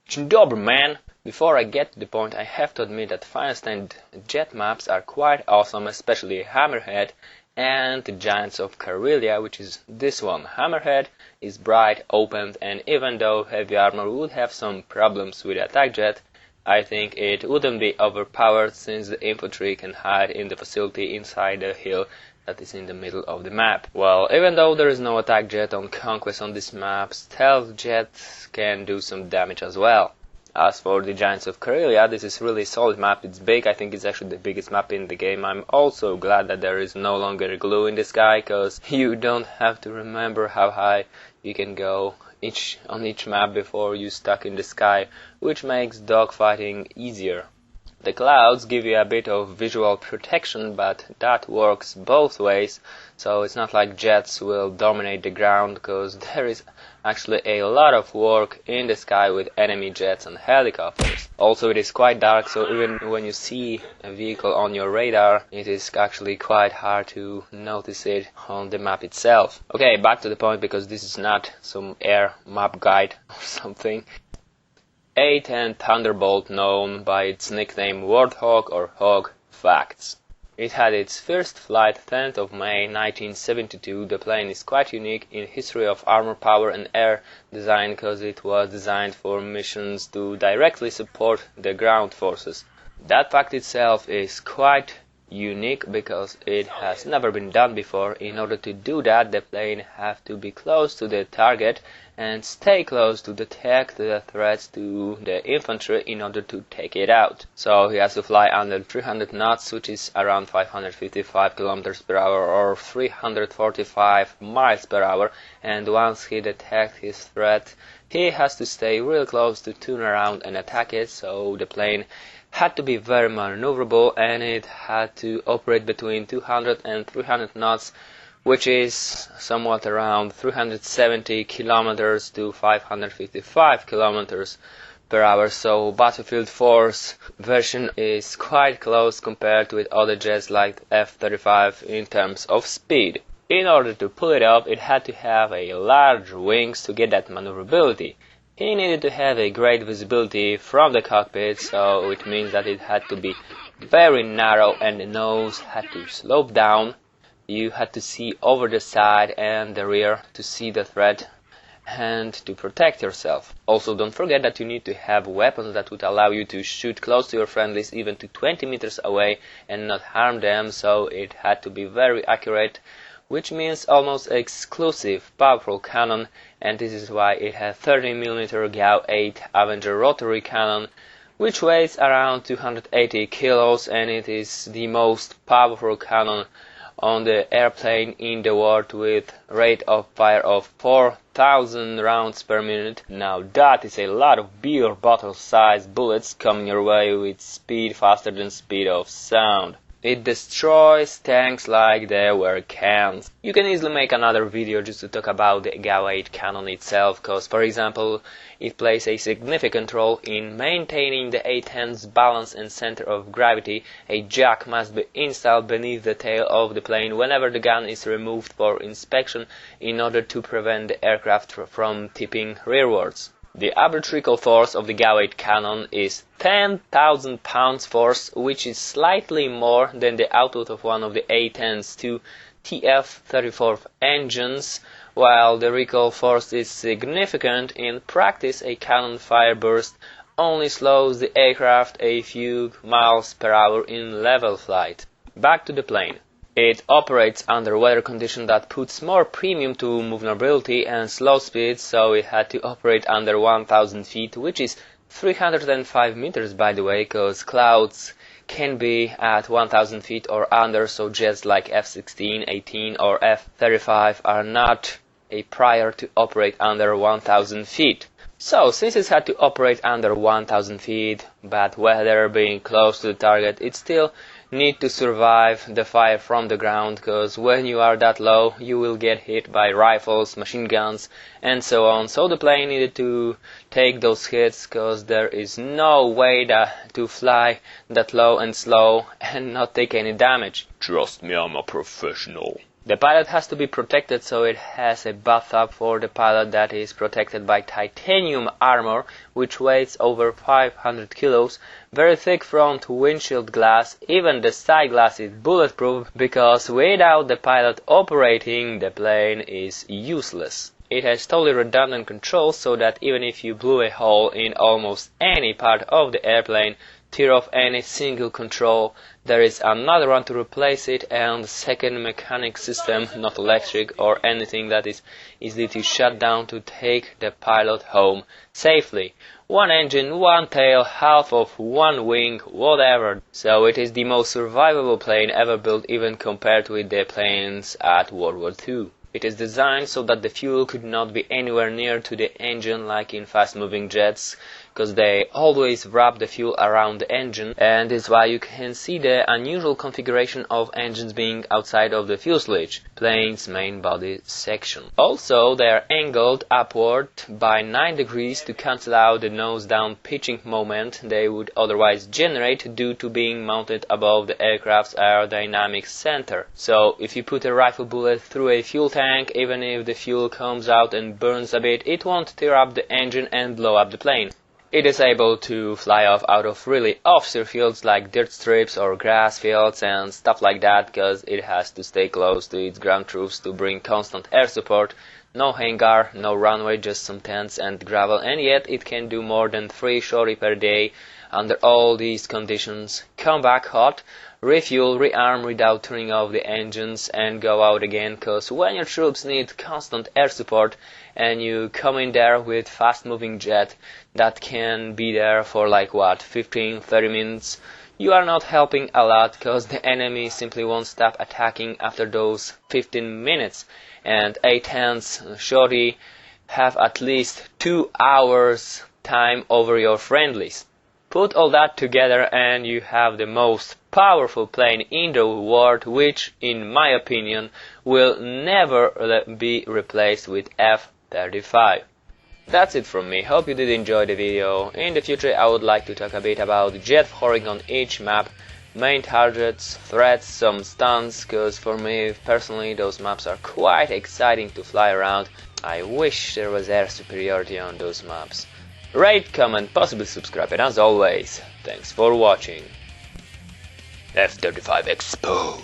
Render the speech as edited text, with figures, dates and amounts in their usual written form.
Dzień dobry, man! Before I get to the point, I have to admit that Feinstein jet maps are quite awesome, especially Hammerhead and the Giants of Karelia, which is this one. Hammerhead is bright, open, and even though heavy armor would have some problems with attack jet, I think it wouldn't be overpowered since the infantry can hide in the facility inside the hill that is in the middle of the map. Well, even though there is no attack jet on Conquest on this map, stealth jets can do some damage as well. As for the Giants of Karelia, this is really a solid map. It's big. I think it's actually the biggest map in the game. I'm also glad that there is no longer glue in the sky, because you don't have to remember how high you can go on each map before you stuck in the sky, which makes dogfighting easier. The clouds give you a bit of visual protection, but that works both ways, so it's not like jets will dominate the ground, because there is actually a lot of work in the sky with enemy jets and helicopters. Also, it is quite dark, so even when you see a vehicle on your radar, it is actually quite hard to notice it on the map itself. Okay, back to the point, because this is not some air map guide or something. A-10 Thunderbolt, known by its nickname Warthog or Hog. Facts. It had its first flight 10th of May 1972. The plane is quite unique in history of armor power and air design, because it was designed for missions to directly support the ground forces. That fact itself is quite unique because it has never been done before. In order to do that, the plane have to be close to the target and stay close to detect the threats to the infantry in order to take it out. So he has to fly under 300 knots, which is around 555 kilometers per hour or 345 miles per hour, and once he detects his threat, he has to stay real close to turn around and attack it. So the plane had to be very maneuverable, and it had to operate between 200 and 300 knots, which is somewhat around 370 kilometers to 555 kilometers per hour. So Battlefield 4's version is quite close compared with other jets like F-35 in terms of speed. In order to pull it up, it had to have a large wings to get that maneuverability. He needed to have a great visibility from the cockpit, so it means that it had to be very narrow and the nose had to slope down. You had to see over the side and the rear to see the threat and to protect yourself. Also, don't forget that you need to have weapons that would allow you to shoot close to your friendlies, even to 20 meters away, and not harm them, so it had to be very accurate, which means almost exclusive powerful cannon, and this is why it has 30mm GAU-8 Avenger rotary cannon, which weighs around 280 kilos, and it is the most powerful cannon on the airplane in the world, with rate of fire of 4,000 rounds per minute. Now that is a lot of beer bottle sized bullets coming your way with speed faster than speed of sound. It destroys tanks like they were cans. You can easily make another video just to talk about the GAU-8 cannon itself, because, for example, it plays a significant role in maintaining the A-10's balance and center of gravity. A jack must be installed beneath the tail of the plane whenever the gun is removed for inspection in order to prevent the aircraft from tipping rearwards. The average recoil force of the GAU-8 cannon is 10,000 pounds force, which is slightly more than the output of one of the A-10's two TF-34 engines. While the recoil force is significant, in practice a cannon fire burst only slows the aircraft a few miles per hour in level flight. Back to the plane. It operates under weather conditions that puts more premium to maneuverability and slow speed, so it had to operate under 1000 feet, which is 305 meters by the way, because clouds can be at 1000 feet or under, so jets like F-16, A-10 or F-35 are not a prior to operate under 1000 feet. So, since it had to operate under 1000 feet, bad weather, being close to the target, it still need to survive the fire from the ground, because when you are that low you will get hit by rifles, machine guns and so on. So the plane needed to take those hits, because there is no way to fly that low and slow and not take any damage. Trust me, I'm a professional. The pilot has to be protected, so it has a bathtub for the pilot that is protected by titanium armor, which weighs over 500 kilos, very thick front windshield glass, even the side glass is bulletproof, because without the pilot operating, the plane is useless. It has totally redundant controls, so that even if you blew a hole in almost any part of the airplane, tear off any single control, there is another one to replace it, and the second mechanic system, not electric or anything, that is easily to shut down to take the pilot home safely. One engine, one tail, half of one wing, whatever. So it is the most survivable plane ever built, even compared with the planes at World War II. It is designed so that the fuel could not be anywhere near to the engine like in fast-moving jets, because they always wrap the fuel around the engine, and is why you can see the unusual configuration of engines being outside of the fuselage, plane's main body section. Also, they are angled upward by 9 degrees to cancel out the nose-down pitching moment they would otherwise generate due to being mounted above the aircraft's aerodynamic center. So, if you put a rifle bullet through a fuel tank, even if the fuel comes out and burns a bit, it won't tear up the engine and blow up the plane. It is able to fly off out of really offshore fields like dirt strips or grass fields and stuff like that, because it has to stay close to its ground troops to bring constant air support. No hangar, no runway, just some tents and gravel, and yet it can do more than 3 sorties per day under all these conditions. Come back hot, refuel, rearm without turning off the engines, and go out again, because when your troops need constant air support and you come in there with fast-moving jet that can be there for like what, 15-30 minutes, you are not helping a lot, because the enemy simply won't stop attacking after those 15 minutes, and A-10's shorty have at least 2 hours time over your friendlies. Put all that together and you have the most powerful plane in the world, which, in my opinion, will never be replaced with F-35. That's it from me. Hope you did enjoy the video. In the future I would like to talk a bit about jet flying on each map, main targets, threats, some stunts, because for me personally those maps are quite exciting to fly around. I wish there was air superiority on those maps. Rate, comment, possibly subscribe, and as always, thanks for watching. F-35 Expo.